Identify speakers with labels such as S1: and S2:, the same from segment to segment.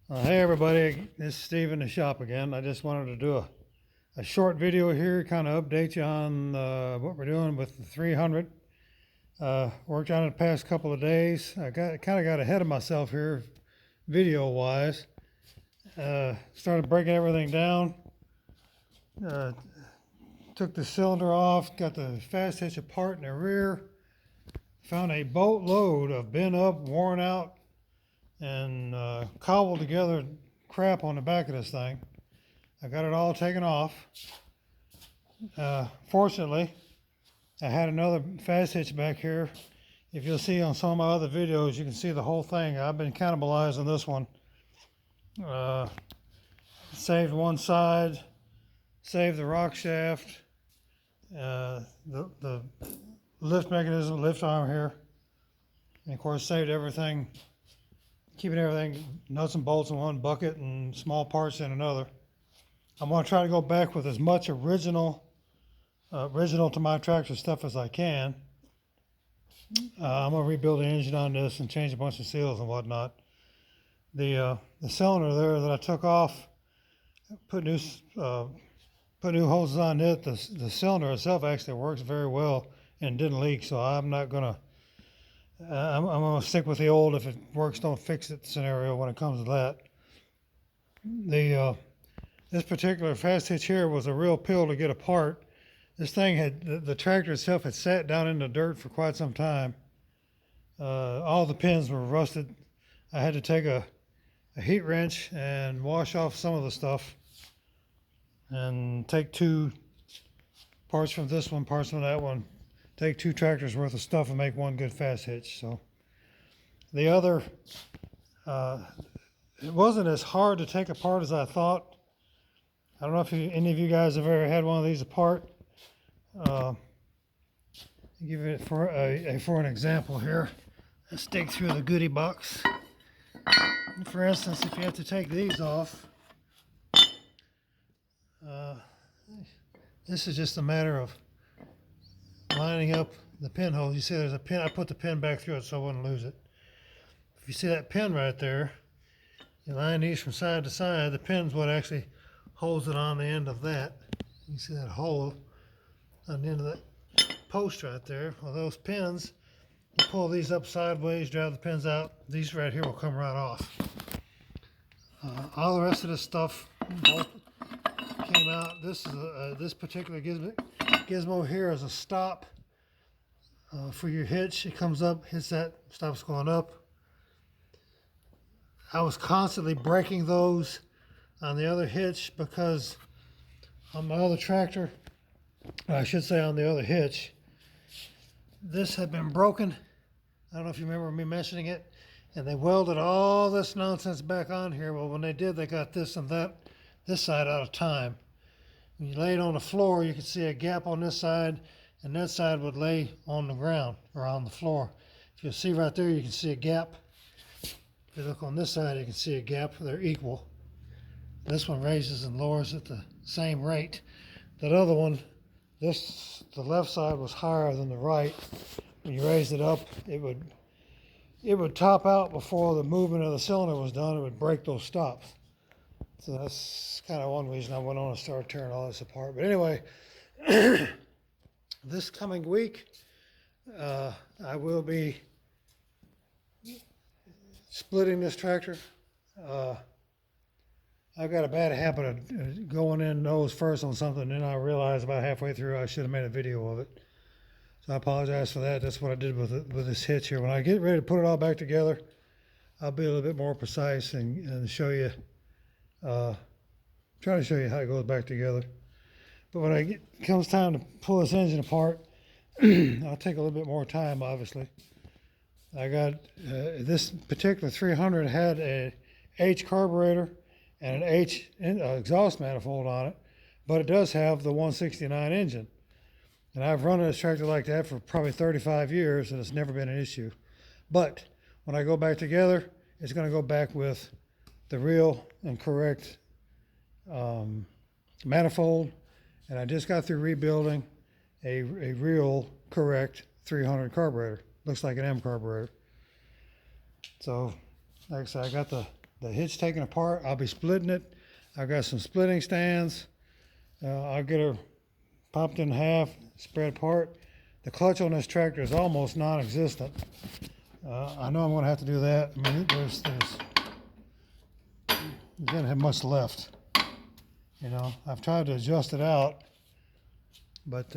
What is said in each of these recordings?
S1: Hey everybody, this is Steve in the shop again. I just wanted to do a short video here, kind of update you on what we're doing with the 300. Worked on it the past couple of days. I kind of got ahead of myself here, video wise. Started breaking everything down. Took the cylinder off, got the fast hitch apart in the rear. Found a boatload of bent up, worn out, and cobbled together crap on the back of this thing. I got it all taken off. Fortunately, I had another fast hitch back here. If you'll see on some of my other videos, you can see the whole thing. I've been cannibalizing this one. Saved one side, saved the rock shaft, the lift mechanism, lift arm here, and of course saved everything, keeping everything, nuts and bolts in one bucket and small parts in another. I'm going to try to go back with as much original to my tractor stuff as I can. I'm going to rebuild the engine on this and change a bunch of seals and whatnot. The cylinder there that I took off, put new hoses on it. The cylinder itself actually works very well and didn't leak, so I'm not going to I'm going to stick with the old if it works, don't fix it scenario when it comes to that. This particular fast hitch here was a real pill to get apart. This thing the tractor itself had sat down in the dirt for quite some time. All the pins were rusted. I had to take a heat wrench and wash off some of the stuff and take two parts from this one, parts from that one. Take two tractors worth of stuff and make one good fast hitch. So the other, it wasn't as hard to take apart as I thought. I don't know if any of you guys have ever had one of these apart. Give it for an example here. Let's dig through the goodie box. For instance, if you have to take these off, this is just a matter of lining up the pinhole. You see there's a pin. I put the pin back through it so I wouldn't lose it. If you see that pin right there, you line these from side to side. The pin's what actually holds it on the end of that. You see that hole on the end of that post right there. Well, those pins, you pull these up sideways, drive the pins out. These right here will come right off. All the rest of this stuff came out. This is this particular gizmo here is a stop for your hitch. It comes up, hits that, stops going up. I was constantly breaking those on the other hitch because on my other tractor, I should say on the other hitch, this had been broken. I don't know if you remember me mentioning it. And they welded all this nonsense back on here. Well, when they did, they got this side out of time. When you lay it on the floor, you can see a gap on this side, and that side would lay on the ground or on the floor. If you see right there, you can see a gap. If you look on this side, you can see a gap. They're equal. This one raises and lowers at the same rate. That other one, the left side was higher than the right. When you raised it up, it would top out before the movement of the cylinder was done. It would break those stops. So that's kind of one reason I went on and started tearing all this apart. But anyway, this coming week, I will be splitting this tractor. I've got a bad habit of going in nose first on something, and then I realize about halfway through I should have made a video of it. So I apologize for that. That's what I did with this hitch here. When I get ready to put it all back together, I'll be a little bit more precise and show you, try to show you how it goes back together. But when it comes time to pull this engine apart, I'll take a little bit more time, obviously. I got, this particular 300 had a H carburetor and an H exhaust manifold on it, but it does have the 169 engine. And I've run a tractor like that for probably 35 years, and it's never been an issue. But when I go back together, it's going to go back with the real and correct manifold. And I just got through rebuilding a real correct 300 carburetor. Looks like an M carburetor. So, like I said, I got the the hitch taken apart. I'll be splitting it. I've got some splitting stands. I'll get her popped in half, spread apart. The clutch on this tractor is almost non-existent. I know I'm going to have to do that. I mean, there's didn't have much left. You know, I've tried to adjust it out, but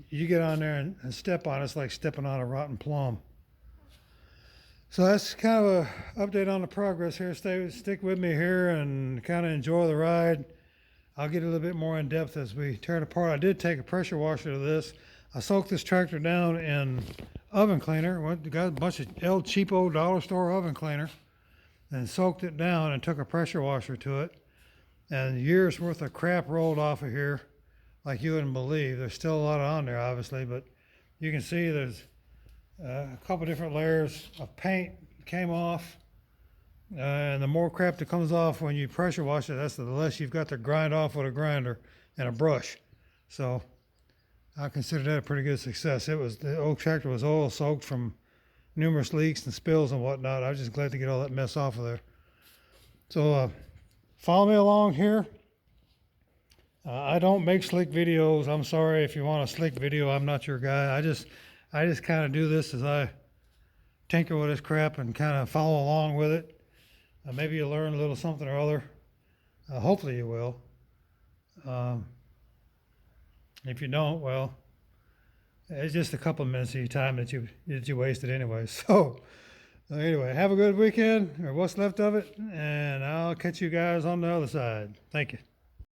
S1: you get on there and step on it, it's like stepping on a rotten plum. So that's kind of an update on the progress here. Stick with me here and kind of enjoy the ride. I'll get a little bit more in depth as we tear it apart. I did take a pressure washer to this. I soaked this tractor down in oven cleaner. Got a bunch of cheapo dollar store oven cleaner and soaked it down and took a pressure washer to it. And years worth of crap rolled off of here like you wouldn't believe. There's still a lot on there, obviously, but you can see there's a couple different layers of paint came off. And the more crap that comes off when you pressure wash it, that's the less you've got to grind off with a grinder and a brush. So I consider that a pretty good success. The old tractor was oil soaked from numerous leaks and spills and whatnot. I was just glad to get all that mess off of there. So follow me along here. I don't make slick videos. I'm sorry if you want a slick video. I'm not your guy. I just kind of do this as I tinker with this crap and kind of follow along with it. Maybe you'll learn a little something or other. Hopefully you will. If you don't, well, it's just a couple of minutes of your time that you wasted anyway. So anyway, have a good weekend, or what's left of it, and I'll catch you guys on the other side. Thank you.